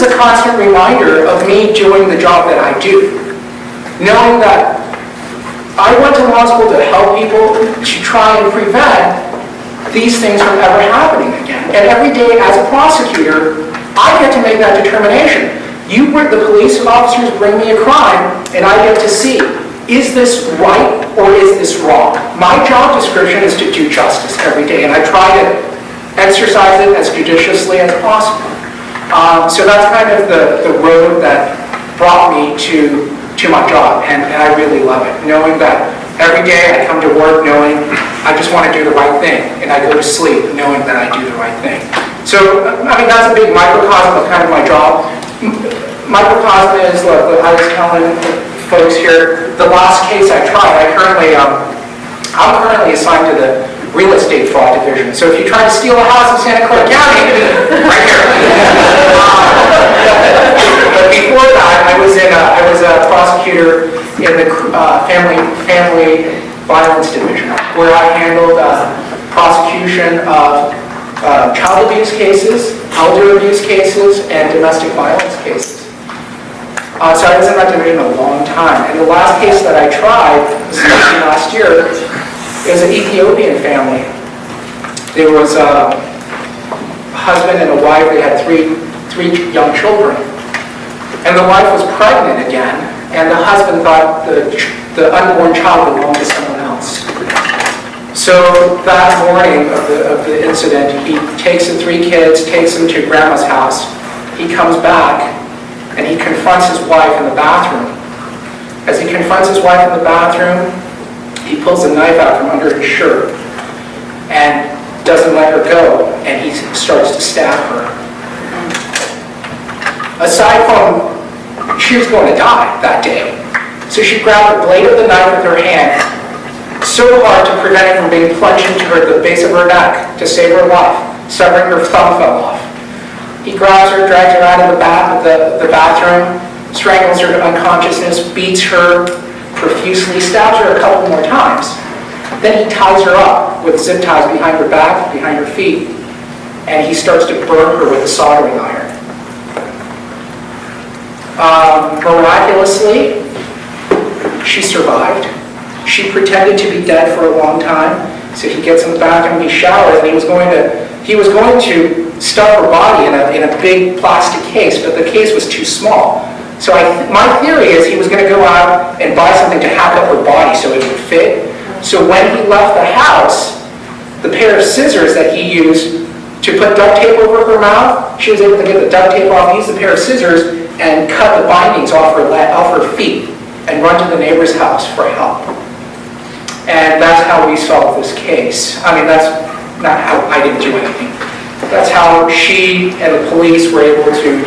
a constant reminder of me doing the job that I do. Knowing that I went to law school to help people to try and prevent these things from ever happening again. And every day as a prosecutor, I get to make that determination. The police officers bring me a crime, and I get to see, is this right or is this wrong? My job description is to do justice every day, and I try to exercise it as judiciously as possible. So that's kind of the road that brought me to my job, and I really love it. Knowing that every day I come to work knowing I just want to do the right thing, and I go to sleep knowing that I do the right thing. So, I mean, that's a big microcosm of kind of my job. Microcosm is, look, I was telling folks here, the last case I tried, I'm currently assigned to the real estate fraud division. So if you try to steal a house in Santa Clara County, right here. But before that, I was a prosecutor in the family violence division, where I handled prosecution of child abuse cases, elder abuse cases, and domestic violence cases. So I was in that division a long time. And the last case that I tried, last year, it was an Ethiopian family. There was a husband and a wife. They had three young children. And the wife was pregnant again, and the husband thought the unborn child belonged to someone else. So that morning of the incident, he takes the three kids, takes them to grandma's house. He comes back, and he confronts his wife in the bathroom. As he confronts his wife in the bathroom, he pulls a knife out from under his shirt and doesn't let her go, and he starts to stab her. Aside from, she was going to die that day. So she grabbed the blade of the knife with her hand so hard to prevent it from being plunged into the base of her neck to save her life, severing her thumb fell off. He grabs her, drags her out of the bathroom, strangles her to unconsciousness, beats her profusely, stabs her a couple more times. Then he ties her up with zip ties behind her back, behind her feet, and he starts to burn her with a soldering iron. Miraculously, she survived. She pretended to be dead for a long time, so he gets in the bathroom, he showers, and he was going to stuff her body in a big plastic case, but the case was too small. So my theory is he was going to go out and buy something to hack up her body so it would fit. So when he left the house, the pair of scissors that he used to put duct tape over her mouth, she was able to get the duct tape off, use the pair of scissors, and cut the bindings off her feet and run to the neighbor's house for help. And that's how we solved this case. I mean, that's not how I didn't do anything. That's how she and the police were able to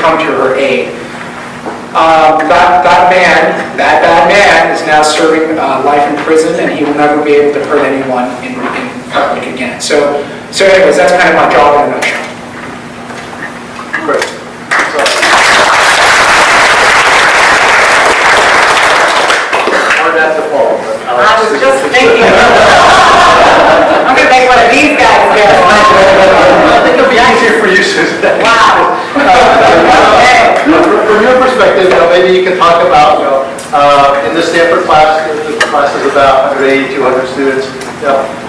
come to her aid. That bad man is now serving life in prison, and he will never be able to hurt anyone in public again. So anyways, that's kind of my job in a nutshell. Great. I was just thinking, I'm going to make one of these guys go. I think it'll be easier for you, Susan. Wow. From your perspective, maybe you can talk about, in the Stanford class, the class is about 180, 200 students.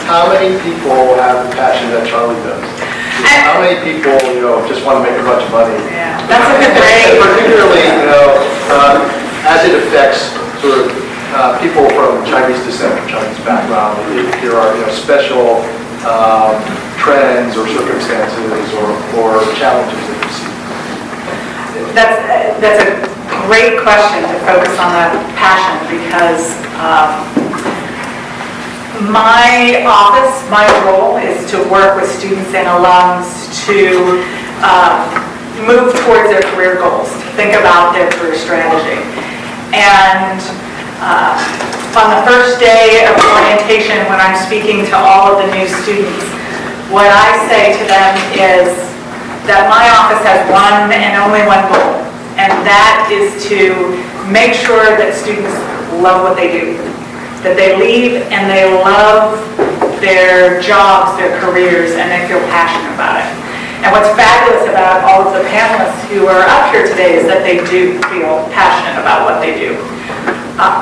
How many people have the passion that Charlie does? How many people, just want to make a bunch of money? Yeah, that's a good way. Particularly, as it affects sort of people from Chinese descent, Chinese background, if there are special trends or circumstances or challenges that you see. That's a great question to focus on that passion, because my office, my role is to work with students and alums to move towards their career goals, to think about their career strategy. And on the first day of orientation, when I'm speaking to all of the new students, what I say to them is that my office has one and only one goal, and that is to make sure that students love what they do, that they leave and they love their jobs, their careers, and they feel passionate about it. And what's fabulous about all of the panelists who are up here today is that they do feel passionate about what they do.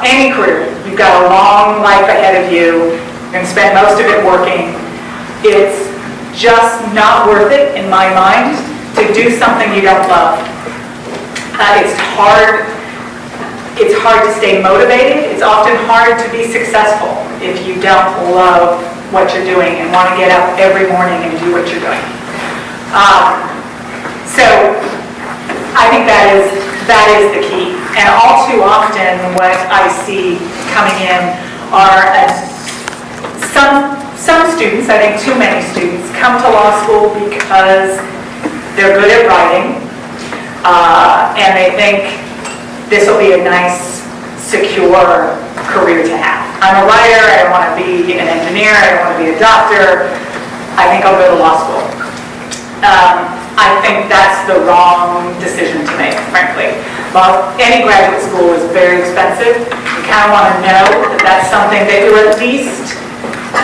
Any career, you've got a long life ahead of you, you're going to spend most of it working. It's just not worth it, in my mind, to do something you don't love. It's hard to stay motivated. It's often hard to be successful if you don't love what you're doing and want to get up every morning and do what you're doing. So I think that is the key. And all too often what I see coming in are some students, I think too many students, come to law school because they're good at writing and they think this will be a nice, secure career to have. I'm a writer, I don't want to be an engineer, I don't want to be a doctor, I think I'll go to law school. I think that's the wrong decision to make, frankly. Well, any graduate school is very expensive. You kind of want to know that that's something that you're at least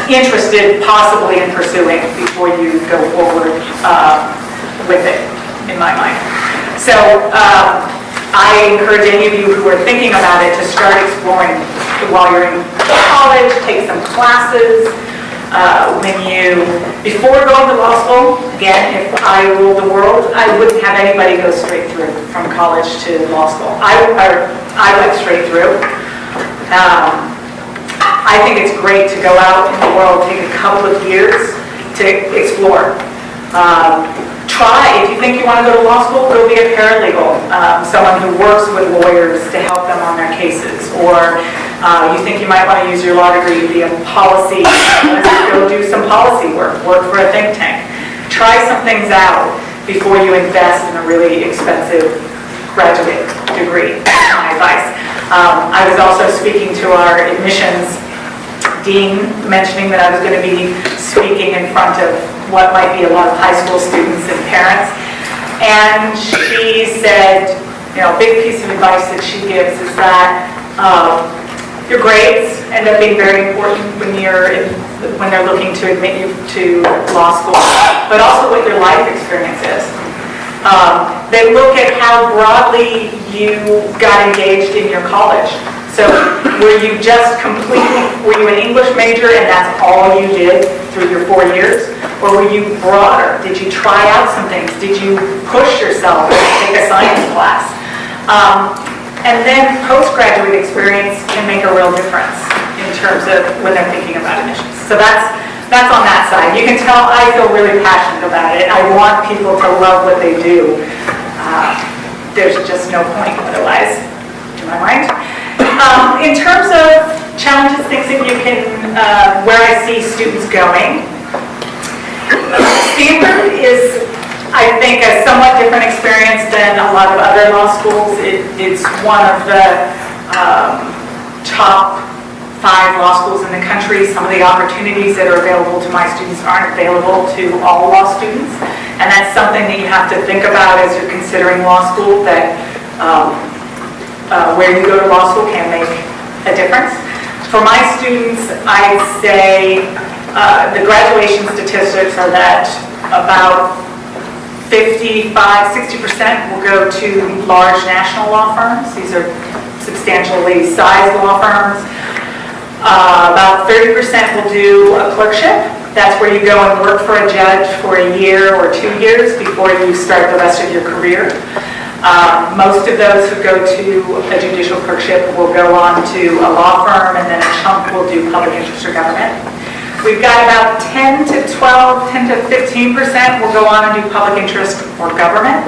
interested possibly in pursuing before you go forward with it, in my mind. So I encourage any of you who are thinking about it to start exploring while you're in college, take some classes. Before going to law school, again, if I ruled the world, I wouldn't have anybody go straight through from college to law school. I went straight through. I think it's great to go out in the world, take a couple of years to explore. If you think you want to go to law school, go be a paralegal, someone who works with lawyers to help them on their cases. Or you think you might want to use your law degree to be a policy, go do some policy work for a think tank. Try some things out before you invest in a really expensive graduate degree, my advice. I was also speaking to our admissions dean, mentioning that I was going to be speaking in front of what might be a lot of high school students and parents. And she said, big piece of advice that she gives is that your grades end up being very important when they're looking to admit you to law school, but also what your life experience is. They look at how broadly you got engaged in your college. So were you an English major and that's all you did through your 4 years? Or were you broader? Did you try out some things? Did you push yourself and take a science class? And then postgraduate experience can make a real difference in terms of when they're thinking about admissions. So that's on that side. You can tell I feel really passionate about it. I want people to love what they do. There's just no point otherwise, in my mind. In terms of challenges, things that you can, where I see students going, Stanford is, I think, a somewhat different experience than a lot of other law schools. It's one of the top 5 law schools in the country. Some of the opportunities that are available to my students aren't available to all law students. And that's something that you have to think about as you're considering law school, that where you go to law school can make a difference. For my students, I'd say the graduation statistics are that about 55-60% will go to large national law firms. These are substantially sized law firms. About 30% will do a clerkship. That's where you go and work for a judge for a year or 2 years before you start the rest of your career. Most of those who go to a judicial clerkship will go on to a law firm, and then a chunk will do public interest or government. We've got about 10 to 15% will go on and do public interest or government.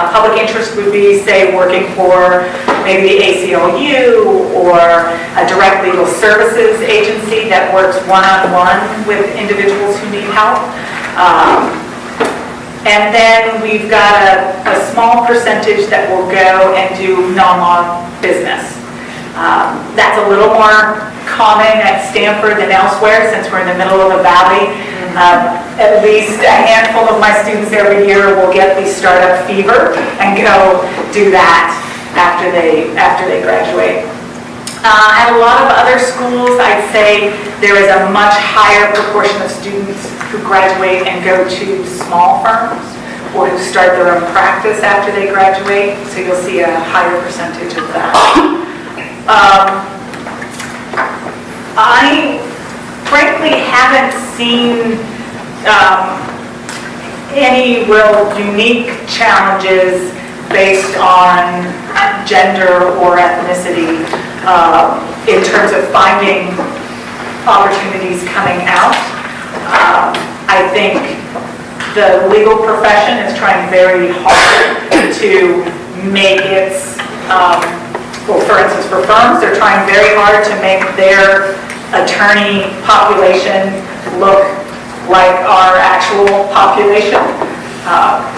Public interest would be, say, working for maybe the ACLU or a direct legal services agency that works one-on-one with individuals who need help. And then we've got a small percentage that will go and do non-law business. That's a little more common at Stanford than elsewhere, since we're in the middle of a valley. At least a handful of my students every year will get the startup fever and go do that after they graduate. At a lot of other schools, I'd say there is a much higher proportion of students who graduate and go to small firms or who start their own practice after they graduate, so you'll see a higher percentage of that. I frankly haven't seen any real unique challenges based on gender or ethnicity in terms of finding opportunities coming out. I think the legal profession is trying very hard to make its, well, for instance, for firms, they're trying very hard to make their attorney population look like our actual population.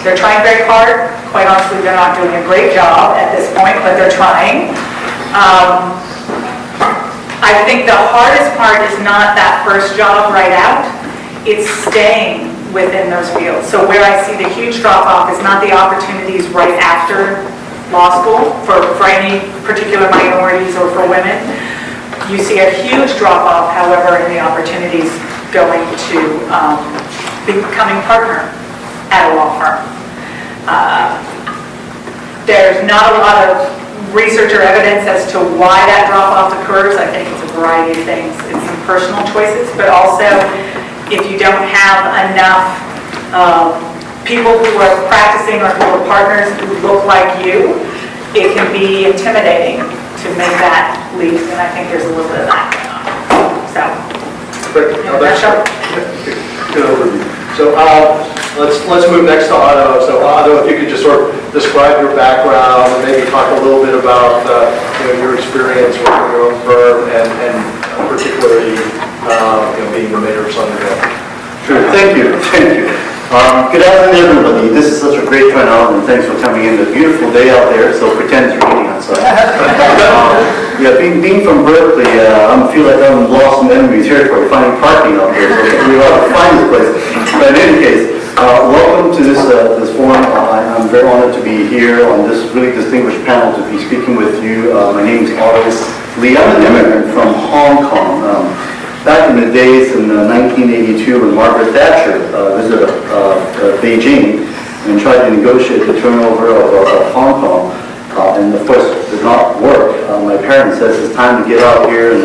They're trying very hard. Quite honestly, they're not doing a great job at this point, but they're trying. I think the hardest part is not that first job right out. It's staying within those fields. So where I see the huge drop-off is not the opportunities right after law school for any particular minorities or for women. You see a huge drop-off, however, in the opportunities going to becoming partner at a law firm. There's not a lot of research or evidence as to why that drop-off occurs. I think it's a variety of things. It's some personal choices, but also if you don't have enough people who are practicing or who are partners who look like you, it can be intimidating to make that leap, and I think there's a little bit of that going on. So, Great. in a nutshell. Good overview. So let's move next to Otto. So Otto, if you could just sort of describe your background and maybe talk a little bit about your experience working your own firm and particularly being the mayor of Southern Hill. Sure, thank you. Good afternoon, everybody. This is such a great turnout, and thanks for coming in. It's a beautiful day out there, so pretend it's raining outside. Being from Berkeley, I feel like I'm lost in enemy territory, finding parking out there, so we ought to find this place. But in any case, welcome to this forum. I'm very honored to be here on this really distinguished panel to be speaking with you. My name is Otto Lee. I'm an immigrant from Hong Kong. Back in the days in 1982 when Margaret Thatcher visited Beijing and tried to negotiate the turnover of Hong Kong, and of course it did not work. My parents said it's time to get out here and